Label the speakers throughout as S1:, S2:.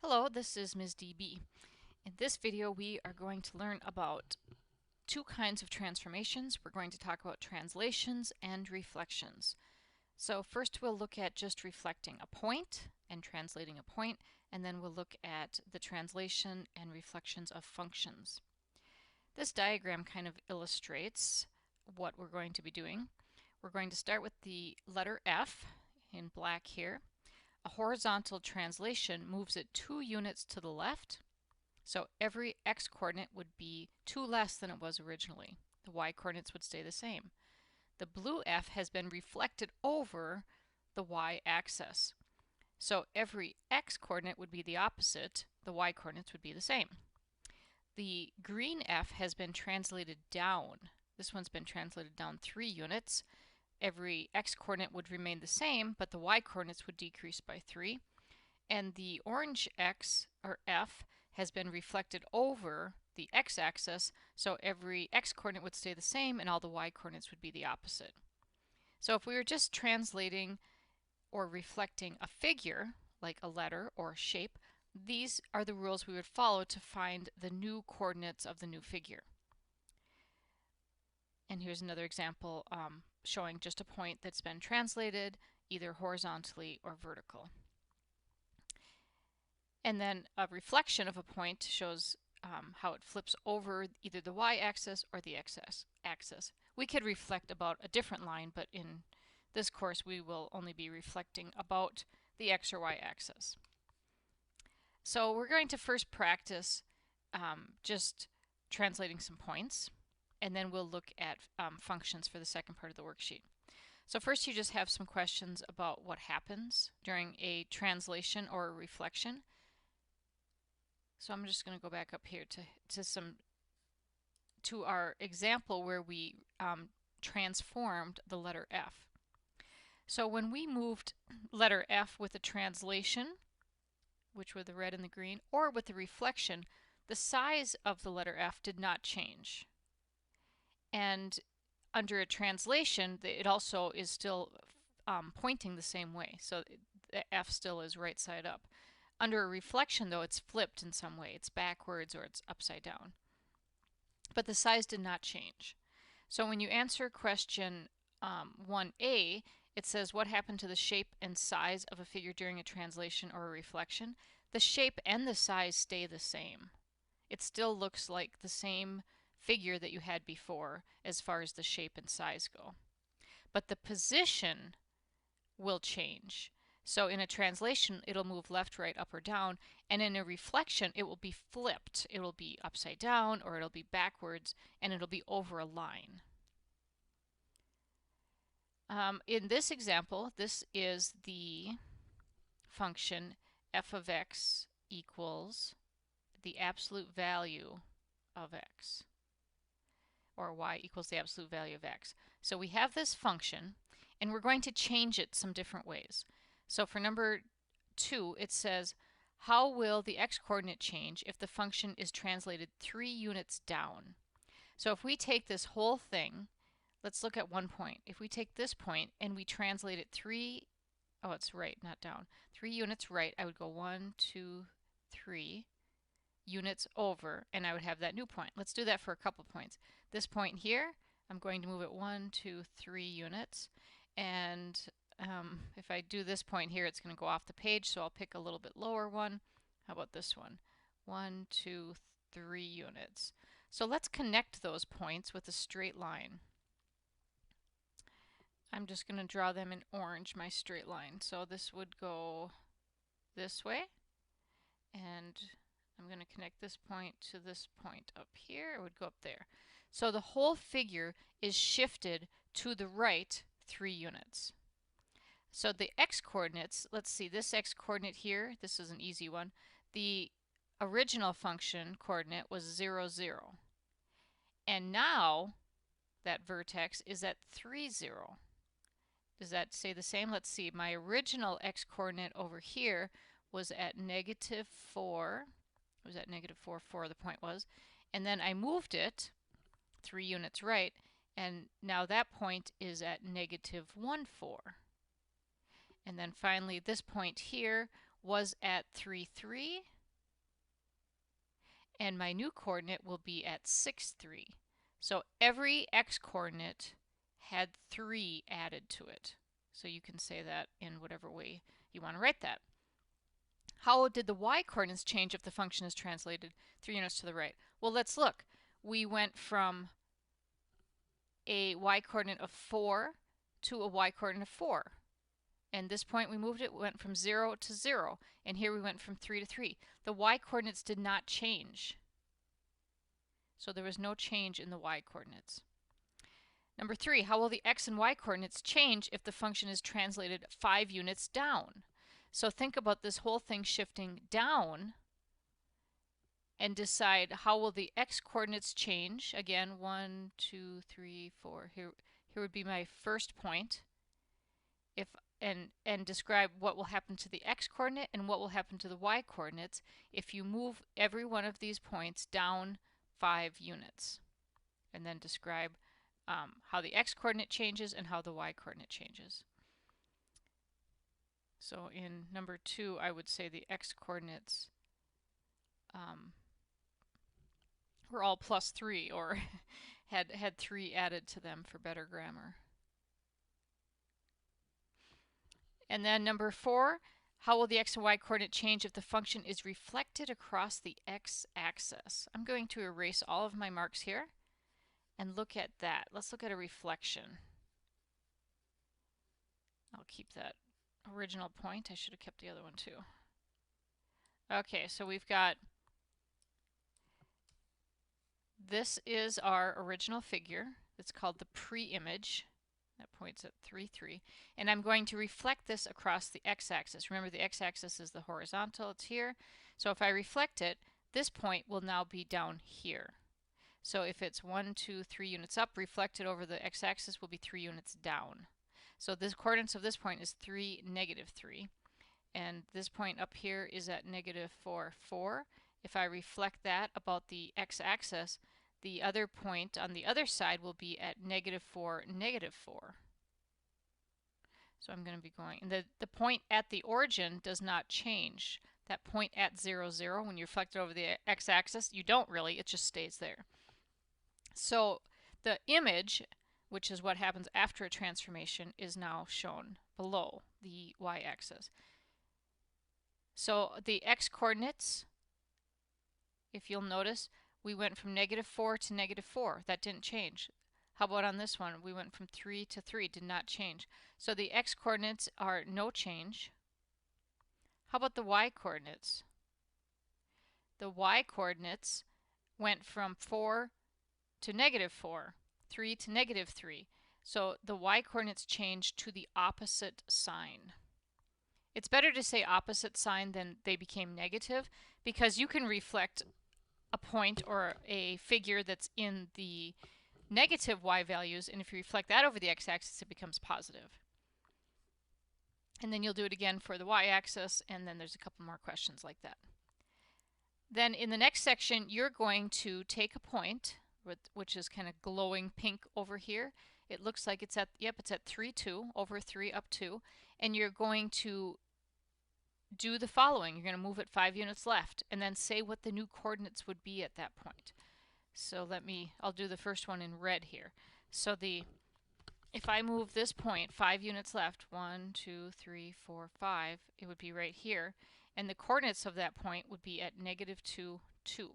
S1: Hello, this is Ms. DB. In this video we are going to learn about two kinds of transformations. We're going to talk about translations and reflections. So first we'll look at just reflecting a point and translating a point, and then we'll look at the translation and reflections of functions. This diagram kind of illustrates what we're going to be doing. We're going to start with the letter F in black here. A horizontal translation moves it 2 units to the left, so every x-coordinate would be 2 less than it was originally. The y-coordinates would stay the same. The blue F has been reflected over the y-axis, so every x-coordinate would be the opposite, the y-coordinates would be the same. The green F has been translated down. This one's been translated down 3 units. Every x-coordinate would remain the same, but the y-coordinates would decrease by 3. And the orange x, or F, has been reflected over the x-axis, so every x-coordinate would stay the same and all the y-coordinates would be the opposite. So if we were just translating or reflecting a figure, like a letter or a shape, these are the rules we would follow to find the new coordinates of the new figure. And here's another example showing just a point that's been translated either horizontally or vertical. And then a reflection of a point shows how it flips over either the y-axis or the x-axis. We could reflect about a different line, but in this course we will only be reflecting about the x or y-axis. So we're going to first practice just translating some points, and then we'll look at functions for the second part of the worksheet. So first you just have some questions about what happens during a translation or a reflection. So I'm just going to go back up here to our example where we transformed the letter F. So when we moved letter F with a translation, which were the red and the green, or with the reflection, the size of the letter F did not change. And under a translation, it also is still pointing the same way, so the F still is right side up. Under a reflection, though, it's flipped in some way. It's backwards or it's upside down. But the size did not change. So when you answer question 1A, it says what happened to the shape and size of a figure during a translation or a reflection. The shape and the size stay the same. It still looks like the same figure that you had before as far as the shape and size go. But the position will change. So in a translation, it'll move left, right, up, or down, and in a reflection, it will be flipped. It will be upside down, or it'll be backwards, and it'll be over a line. In this example, this is the function f of x equals the absolute value of x, or y equals the absolute value of x. So we have this function, and we're going to change it some different ways. So for number 2, it says, how will the x-coordinate change if the function is translated 3 units down? So if we take this whole thing, let's look at one point. If we take this point and we translate it 3, oh, it's right, not down, 3 units right, I would go 1, 2, 3 units over, and I would have that new point. Let's do that for a couple points. This point here, I'm going to move it 1, 2, 3 units, and if I do this point here, it's going to go off the page, so I'll pick a little bit lower one. How about this one? 1, 2, 3 units. So let's connect those points with a straight line. I'm just going to draw them in orange, my straight line. So this would go this way, and I'm going to connect this point to this point up here. It would go up there. So the whole figure is shifted to the right 3 units. So the x-coordinates, let's see, this x-coordinate here, this is an easy one. The original function coordinate was 0, 0. And now that vertex is at 3, 0. Does that say the same? Let's see, my original x-coordinate over here was at negative 4. It was at negative 4, 4 the point was. And then I moved it 3 units right, and now that point is at negative 1, 4. And then finally, this point here was at 3, 3, and my new coordinate will be at 6, 3. So every x-coordinate had 3 added to it. So you can say that in whatever way you want to write that. How did the y-coordinates change if the function is translated 3 units to the right? Well, let's look. We went from a y-coordinate of 4 to a y-coordinate of 4. And this point we moved it, went from 0 to 0. And here we went from 3 to 3. The y-coordinates did not change. So there was no change in the y-coordinates. Number 3, how will the x and y coordinates change if the function is translated 5 units down? So think about this whole thing shifting down and decide how will the x coordinates change. Again, 1, 2, 3, 4. Here would be my first point. And describe what will happen to the x coordinate and what will happen to the y coordinates if you move every one of these points down 5 units. And then describe how the x coordinate changes and how the y coordinate changes. So in number 2, I would say the x coordinates were all plus 3, or had 3 added to them for better grammar. And then number 4, how will the x and y coordinate change if the function is reflected across the x-axis? I'm going to erase all of my marks here and look at that. Let's look at a reflection. I'll keep that original point. I should have kept the other one too. Okay, so we've got, this is our original figure. It's called the pre-image. That points at 3, 3. And I'm going to reflect this across the x-axis. Remember, the x-axis is the horizontal. It's here. So if I reflect it, this point will now be down here. So if it's 1, 2, 3 units up, reflected over the x-axis will be 3 units down. So the coordinates of this point is 3, negative 3. And this point up here is at negative 4, 4. If I reflect that about the x-axis, the other point on the other side will be at negative 4, negative 4. So I'm going to be going, and the point at the origin does not change. That point at 0, 0, when you reflect it over the x-axis, you don't really, it just stays there. So the image, which is what happens after a transformation, is now shown below the y-axis. So the x-coordinates, if you'll notice, we went from negative 4 to negative 4. That didn't change. How about on this one? We went from 3 to 3. Did not change. So the x-coordinates are no change. How about the y-coordinates? The y-coordinates went from 4 to negative 4, 3 to negative 3. So the y-coordinates changed to the opposite sign. It's better to say opposite sign than they became negative, because you can reflect a point or a figure that's in the negative y values, and if you reflect that over the x-axis, it becomes positive. And then you'll do it again for the y-axis, and then there's a couple more questions like that. Then in the next section, you're going to take a point, which is kind of glowing pink over here. It looks like it's at, yep, it's at 3, 2, over 3, up 2, and you're going to do the following. You're going to move it 5 units left, and then say what the new coordinates would be at that point. So I'll do the first one in red here. So if I move this point 5 units left, 1, 2, 3, 4, 5, it would be right here. And the coordinates of that point would be at negative 2, 2.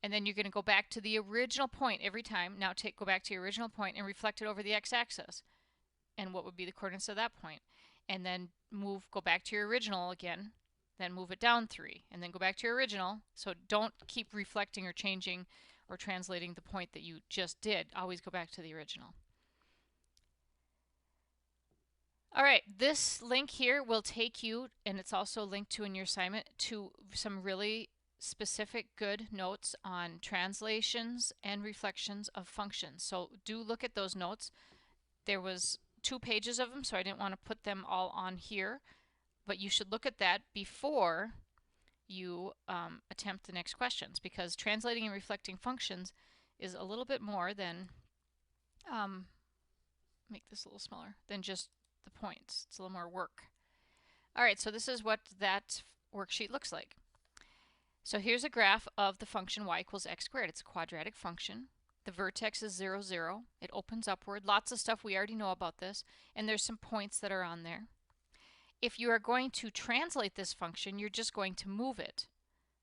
S1: And then you're going to go back to the original point every time. Now go back to your original point and reflect it over the x-axis. And what would be the coordinates of that point? And then go back to your original again, then move it down 3, and then go back to your original. So don't keep reflecting or changing or translating the point that you just did. Always go back to the original. All right, this link here will take you, and it's also linked to in your assignment, to some really specific good notes on translations and reflections of functions. So do look at those notes. There was 2 pages of them, so I didn't want to put them all on here, but you should look at that before you attempt the next questions, because translating and reflecting functions is a little bit more than, make this a little smaller, than just the points. It's a little more work. All right, so this is what that worksheet looks like. So here's a graph of the function y equals x squared. It's a quadratic function. The vertex is 0, 0. It opens upward. Lots of stuff we already know about this, and there's some points that are on there. If you are going to translate this function, you're just going to move it.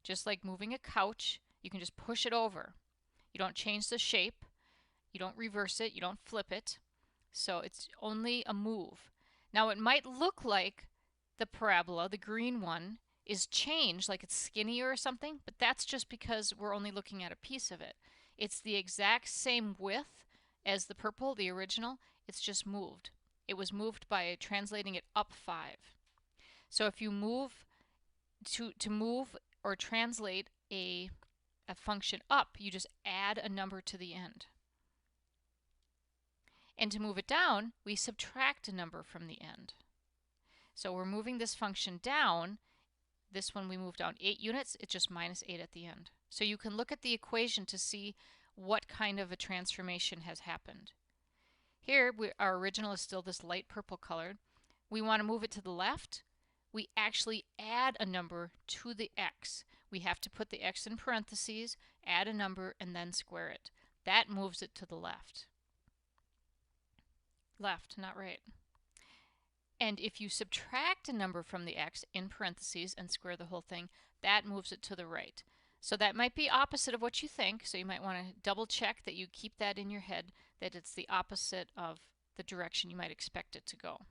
S1: Just like moving a couch, you can just push it over. You don't change the shape, you don't reverse it, you don't flip it. So it's only a move. Now it might look like the parabola, the green one, is changed, like it's skinnier or something, but that's just because we're only looking at a piece of it. It's the exact same width as the purple, the original, it's just moved. It was moved by translating it up 5. So if you move to move or translate a function up, you just add a number to the end. And to move it down, we subtract a number from the end. So we're moving this function down. This one we move down 8 units, it's just minus 8 at the end. So you can look at the equation to see what kind of a transformation has happened. Here, our original is still this light purple colored. We want to move it to the left. We actually add a number to the x. We have to put the x in parentheses, add a number, and then square it. That moves it to the left. Left, not right. And if you subtract a number from the x in parentheses and square the whole thing, that moves it to the right. So that might be opposite of what you think, so you might want to double check that you keep that in your head, that it's the opposite of the direction you might expect it to go.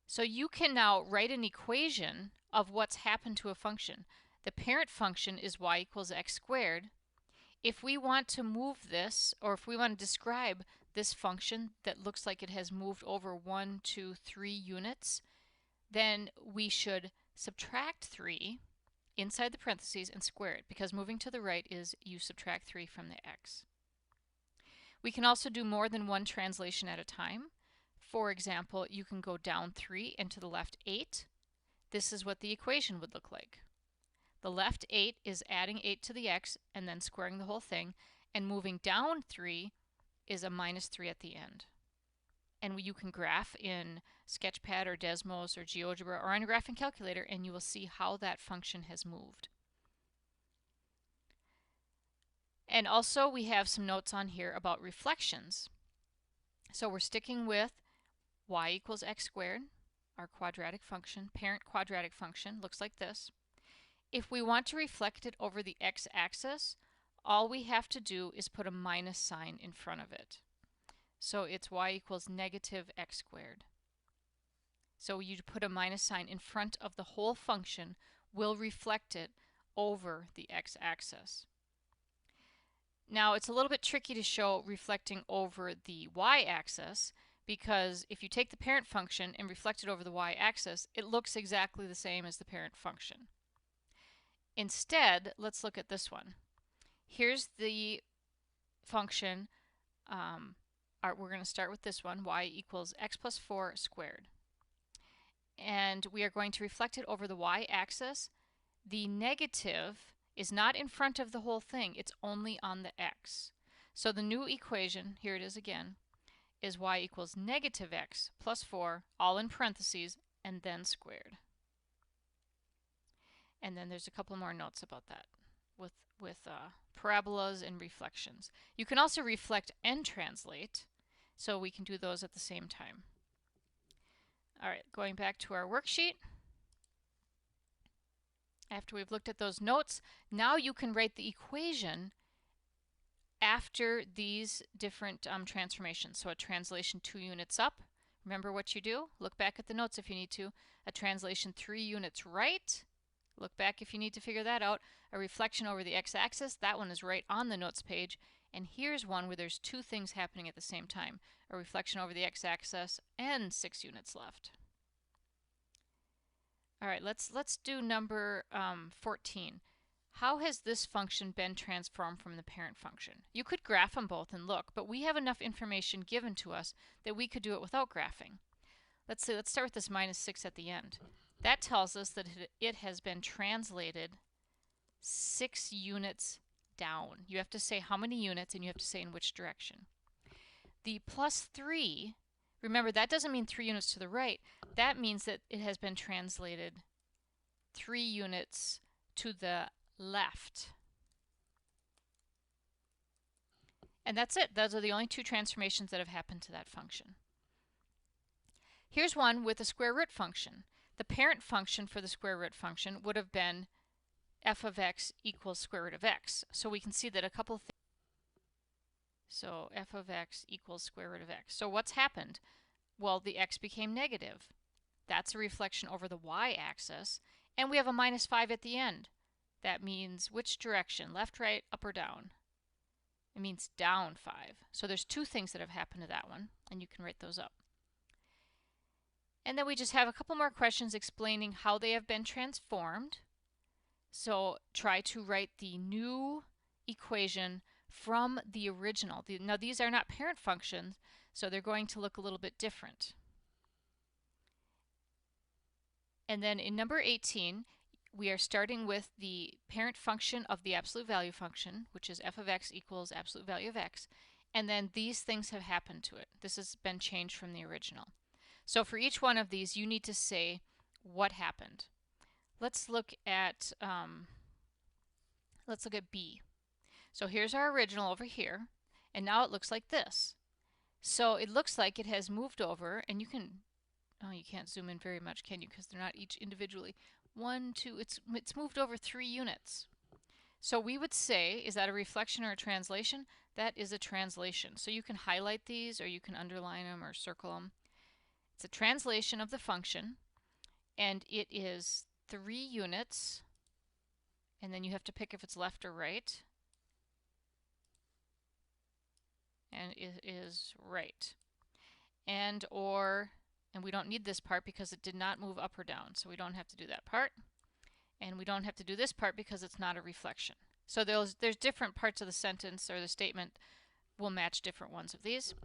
S1: So you can now write an equation of what's happened to a function. The parent function is y equals x squared. If we want to move this, or if we want to describe this function that looks like it has moved over 1, 2, 3 units, then we should subtract 3 inside the parentheses and square it, because moving to the right is you subtract 3 from the x. We can also do more than one translation at a time. For example, you can go down 3 and to the left 8. This is what the equation would look like. The left 8 is adding 8 to the x and then squaring the whole thing, and moving down 3 is a minus 3 at the end. And you can graph in Sketchpad or Desmos or GeoGebra or on a graphing calculator, and you will see how that function has moved. And also we have some notes on here about reflections. So we're sticking with y equals x squared, our quadratic function, parent quadratic function, looks like this. If we want to reflect it over the x-axis, all we have to do is put a minus sign in front of it. So it's y equals negative x squared. So you put a minus sign in front of the whole function, will reflect it over the x-axis. Now it's a little bit tricky to show reflecting over the y-axis, because if you take the parent function and reflect it over the y-axis, it looks exactly the same as the parent function. Instead, let's look at this one. Here's the function. We're going to start with this one, y equals x plus 4 squared. And we are going to reflect it over the y-axis. The negative is not in front of the whole thing, it's only on the x. So the new equation, here it is again, is y equals negative x plus 4, all in parentheses, and then squared. And then there's a couple more notes about that with parabolas and reflections. You can also reflect and translate, so we can do those at the same time. All right, going back to our worksheet. After we've looked at those notes, now you can write the equation after these different transformations. So a translation 2 units up, remember what you do? Look back at the notes if you need to. A translation 3 units right, look back if you need to figure that out. A reflection over the x-axis, that one is right on the notes page. And here's one where there's 2 things happening at the same time. A reflection over the x-axis and 6 units left. All right, let's do number 14. How has this function been transformed from the parent function? You could graph them both and look, but we have enough information given to us that we could do it without graphing. Let's start with this minus 6 at the end. That tells us that it has been translated 6 units down. You have to say how many units, and you have to say in which direction. The plus 3, remember that doesn't mean 3 units to the right. That means that it has been translated 3 units to the left. And that's it. Those are the only two transformations that have happened to that function. Here's one with a square root function. The parent function for the square root function would have been f of x equals square root of x. So we can see that a couple of things. So f of x equals square root of x. So what's happened? Well, the x became negative. That's a reflection over the y-axis. And we have a minus 5 at the end. That means which direction? Left, right, up, or down? It means down 5. So there's two things that have happened to that one, and you can write those up. And then we just have a couple more questions explaining how they have been transformed. So try to write the new equation from the original. Now these are not parent functions, so they're going to look a little bit different. And then in number 18, we are starting with the parent function of the absolute value function, which is f of x equals absolute value of x. And then these things have happened to it. This has been changed from the original. So for each one of these, you need to say what happened. Let's look at B. So here's our original over here, and now it looks like this. So it looks like it has moved over, and you can't zoom in very much, can you? Because they're not each individually. 1, 2, it's moved over 3 units. So we would say, is that a reflection or a translation? That is a translation. So you can highlight these, or you can underline them or circle them. It's a translation of the function, and it is 3 units, and then you have to pick if it's left or right. And it is right. And we don't need this part because it did not move up or down, so we don't have to do that part. And we don't have to do this part because it's not a reflection. So there's different parts of the sentence or the statement will match different ones of these.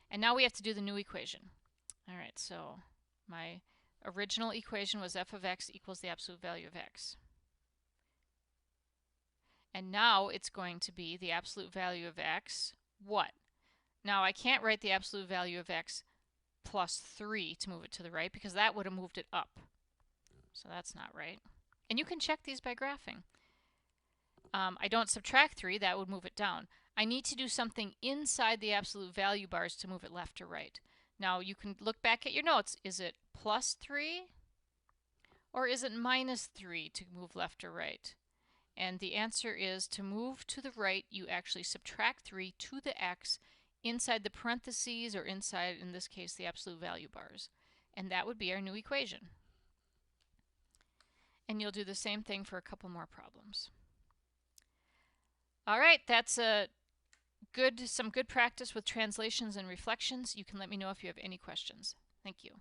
S1: And now we have to do the new equation. All right, so my original equation was f of x equals the absolute value of x. And now it's going to be the absolute value of x, what? Now I can't write the absolute value of x plus 3 to move it to the right because that would have moved it up. So that's not right. And you can check these by graphing. I don't subtract 3, that would move it down. I need to do something inside the absolute value bars to move it left or right. Now you can look back at your notes. Is it plus 3 or is it minus 3 to move left or right? And the answer is to move to the right, you actually subtract 3 to the x inside the parentheses or inside, in this case, the absolute value bars. And that would be our new equation. And you'll do the same thing for a couple more problems. All right, that's some good practice with translations and reflections. You can let me know if you have any questions. Thank you.